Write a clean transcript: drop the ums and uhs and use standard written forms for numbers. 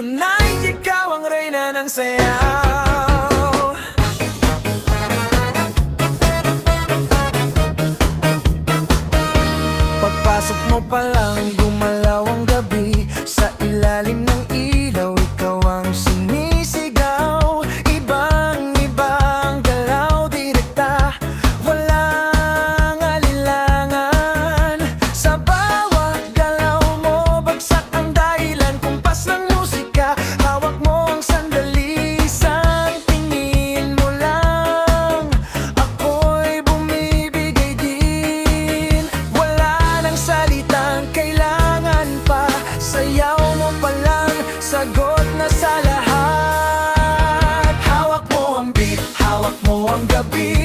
Tonight, ikaw ang reyna ng sayaw. Pagpasok mo pa lang, gumalaw ang gabi. Sa ilalim ng ilaw, ikaw ang sinisigaw. Ibang-iba ang galaw, direkta, walang alinlangan. Sa bawat galaw mo, bagsak ang dahilan. Kumpas ng musika, hawak mo ang sandali. Isang tingin mo lang, ako'y bumibigay din. Wala nang salitang kailangan pa, sayaw mo pa lang, sagot na sa lahat. Hawak mo ang beat, hawak mo ang gabi.